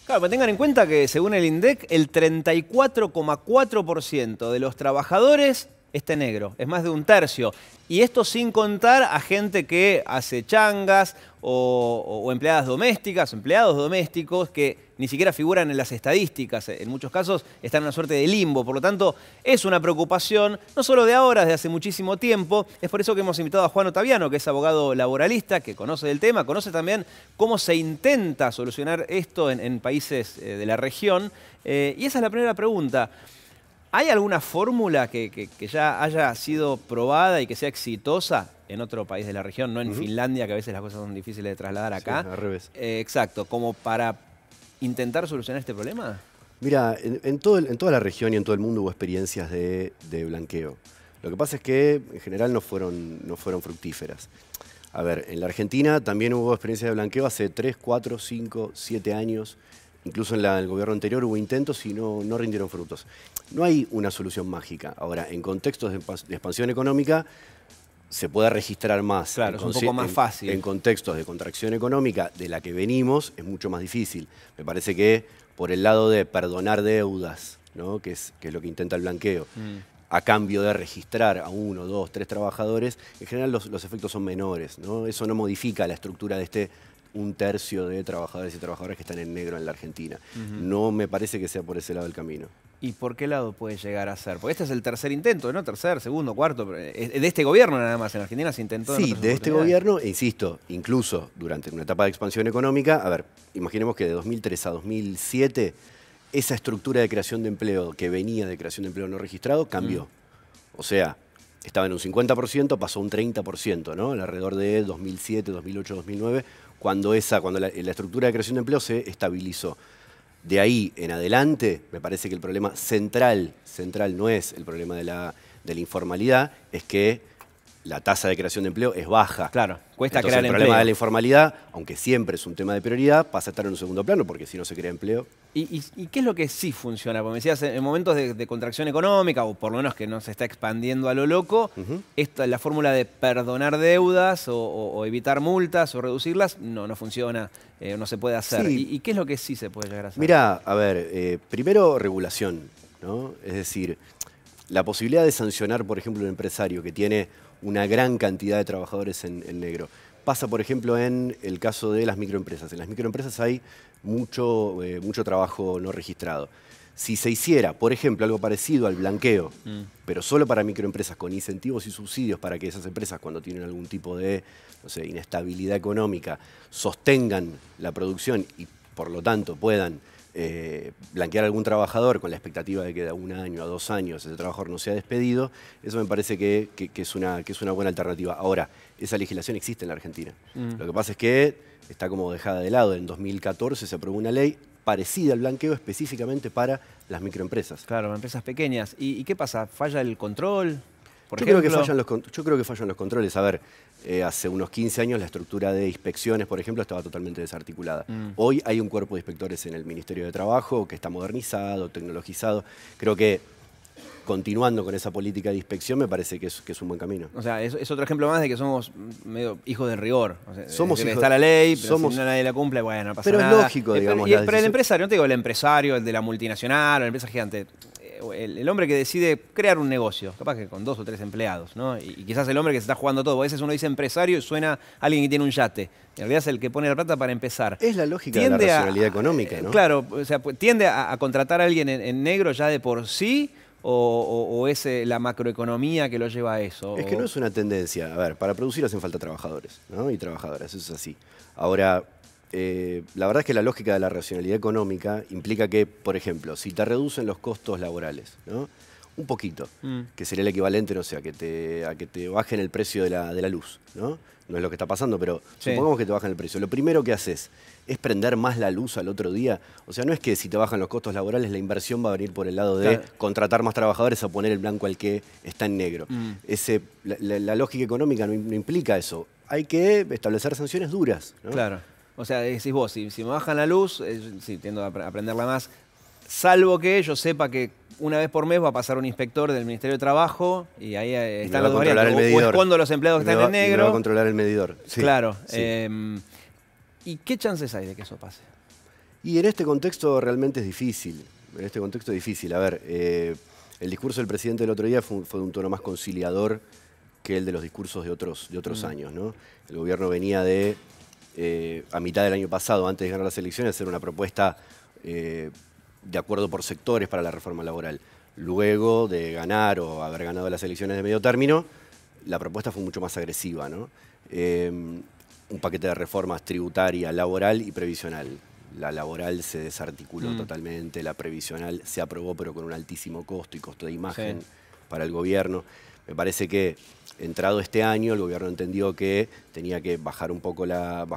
Claro, pero tengan en cuenta que según el INDEC, el 34,4% de los trabajadores está en negro, es más de un tercio. Y esto sin contar a gente que hace changas o empleadas domésticas, empleados domésticos que ni siquiera figuran en las estadísticas. En muchos casos están en una suerte de limbo. Por lo tanto, es una preocupación, no solo de ahora, desde hace muchísimo tiempo. Es por eso que hemos invitado a Juan Ottaviano, que es abogado laboralista, que conoce del tema, conoce también cómo se intenta solucionar esto en países de la región. Y esa es la primera pregunta. ¿Hay alguna fórmula que ya haya sido probada y que sea exitosa en otro país de la región, no en Finlandia, que a veces las cosas son difíciles de trasladar acá? Sí, al revés. Exacto, como para intentar solucionar este problema. Mira, en toda la región y en todo el mundo hubo experiencias de blanqueo. Lo que pasa es que en general no fueron fructíferas. A ver, en la Argentina también hubo experiencias de blanqueo hace 3, 4, 5, 7 años. Incluso en el gobierno anterior hubo intentos y no rindieron frutos. No hay una solución mágica. Ahora, en contextos de expansión económica se puede registrar más. Claro, es un poco más fácil. En contextos de contracción económica de la que venimos es mucho más difícil. Me parece que por el lado de perdonar deudas, ¿no? que es lo que intenta el blanqueo, a cambio de registrar a 1, 2, 3 trabajadores, en general los efectos son menores, ¿no? Eso no modifica la estructura de un tercio de trabajadores y trabajadoras que están en negro en la Argentina. No me parece que sea por ese lado el camino. ¿Y por qué lado puede llegar a ser? Porque este es el tercer intento, ¿no? Tercer, segundo, cuarto. De este gobierno nada más. En Argentina se intentó. Sí, de este gobierno, e insisto, incluso durante una etapa de expansión económica, a ver, imaginemos que de 2003 a 2007, esa estructura de creación de empleo que venía de creación de empleo no registrado cambió. O sea, estaba en un 50%, pasó a un 30%, ¿no? Alrededor de 2007, 2008, 2009, cuando la estructura de creación de empleo se estabilizó. De ahí en adelante, me parece que el problema central no es el problema de la informalidad, es que la tasa de creación de empleo es baja. Claro, cuesta Entonces, crear el empleo. problema de la informalidad, aunque siempre es un tema de prioridad, pasa a estar en un segundo plano, porque si no se crea empleo. ¿Y qué es lo que sí funciona? Porque me decías, en momentos de contracción económica, o por lo menos que no se está expandiendo a lo loco, la fórmula de perdonar deudas o evitar multas o reducirlas no funciona, no se puede hacer. Sí. ¿Y qué es lo que sí se puede llegar a hacer? Mirá, a ver, primero regulación, ¿no? Es decir, la posibilidad de sancionar, por ejemplo, un empresario que tiene una gran cantidad de trabajadores en negro. Pasa, por ejemplo, en el caso de las microempresas. En las microempresas hay mucho trabajo no registrado. Si se hiciera, por ejemplo, algo parecido al blanqueo, pero solo para microempresas, con incentivos y subsidios para que esas empresas, cuando tienen algún tipo de, no sé, inestabilidad económica, sostengan la producción y, por lo tanto, puedan blanquear a algún trabajador con la expectativa de que de 1 año a 2 años ese trabajador no sea despedido, eso me parece que es una buena alternativa. Ahora, esa legislación existe en la Argentina. Lo que pasa es que está como dejada de lado. En 2014 se aprobó una ley parecida al blanqueo específicamente para las microempresas. Claro, empresas pequeñas. ¿Y qué pasa? ¿Falla el control? Yo creo que fallan los controles. A ver, hace unos 15 años la estructura de inspecciones, por ejemplo, estaba totalmente desarticulada. Hoy hay un cuerpo de inspectores en el Ministerio de Trabajo que está modernizado, tecnologizado. Creo que continuando con esa política de inspección me parece que es un buen camino. O sea, es otro ejemplo más de que somos medio hijos del rigor. O sea, somos hijos, está la ley, pero si nadie la cumple, bueno, no pasa nada. Pero es lógico, digamos. Pero el empresario, no te digo el empresario, el de la multinacional, o la empresa gigante, el hombre que decide crear un negocio, capaz que con 2 o 3 empleados, ¿no? Y quizás el hombre que se está jugando todo. A veces uno dice empresario y suena a alguien que tiene un yate. En realidad es el que pone la plata para empezar. Es la lógica de la racionalidad económica, ¿no? Claro, o sea, tiende a contratar a alguien en negro ya de por sí, o es la macroeconomía que lo lleva a eso. Es que no es una tendencia. A ver, para producir hacen falta trabajadores, ¿no? Y trabajadoras, eso es así. Ahora, la verdad es que la lógica de la racionalidad económica implica que, por ejemplo, si te reducen los costos laborales, ¿no? Un poquito, que sería el equivalente, no sé, a que te bajen el precio de la luz, ¿no? No es lo que está pasando, pero supongamos que te bajan el precio. Lo primero que haces es prender más la luz al otro día. O sea, no es que si te bajan los costos laborales, la inversión va a venir por el lado de contratar más trabajadores a poner el blanco al que está en negro. La lógica económica no implica eso. Hay que establecer sanciones duras, ¿no? Claro. O sea, decís vos, si me bajan la luz, sí, tiendo a prenderla más, salvo que yo sepa que una vez por mes va a pasar un inspector del Ministerio de Trabajo y ahí están los dos variantes. O escondo a los empleados que están en negro. Y me va a controlar el medidor. Sí, claro. sí. ¿Y qué chances hay de que eso pase? Y en este contexto realmente es difícil. En este contexto es difícil. A ver, el discurso del presidente del otro día fue de un tono más conciliador que el de los discursos de otros años, ¿no? El gobierno venía a mitad del año pasado, antes de ganar las elecciones, hacer una propuesta de acuerdo por sectores para la reforma laboral. Luego de ganar o haber ganado las elecciones de medio término, la propuesta fue mucho más agresiva, ¿no? Un paquete de reformas tributaria, laboral y previsional. La laboral se desarticuló totalmente, la previsional se aprobó pero con un altísimo costo y costo de imagen para el gobierno. Me parece que entrado este año el gobierno entendió que tenía que bajar un poco la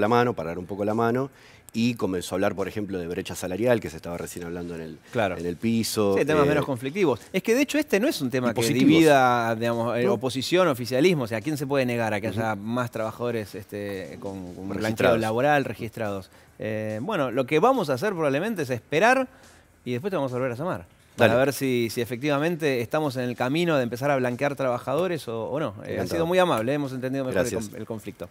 mano, parar un poco la mano, y comenzó a hablar, por ejemplo, de brecha salarial, que se estaba recién hablando en el piso. Sí, temas menos conflictivos. Es que de hecho este no es un tema que divida, digamos, oposición, oficialismo. O sea, ¿a quién se puede negar a que haya más trabajadores con blanqueo laboral registrados? Bueno, lo que vamos a hacer probablemente es esperar y después te vamos a volver a llamar. Para ver si efectivamente estamos en el camino de empezar a blanquear trabajadores o no. Ha sido muy amable, hemos entendido mejor el conflicto.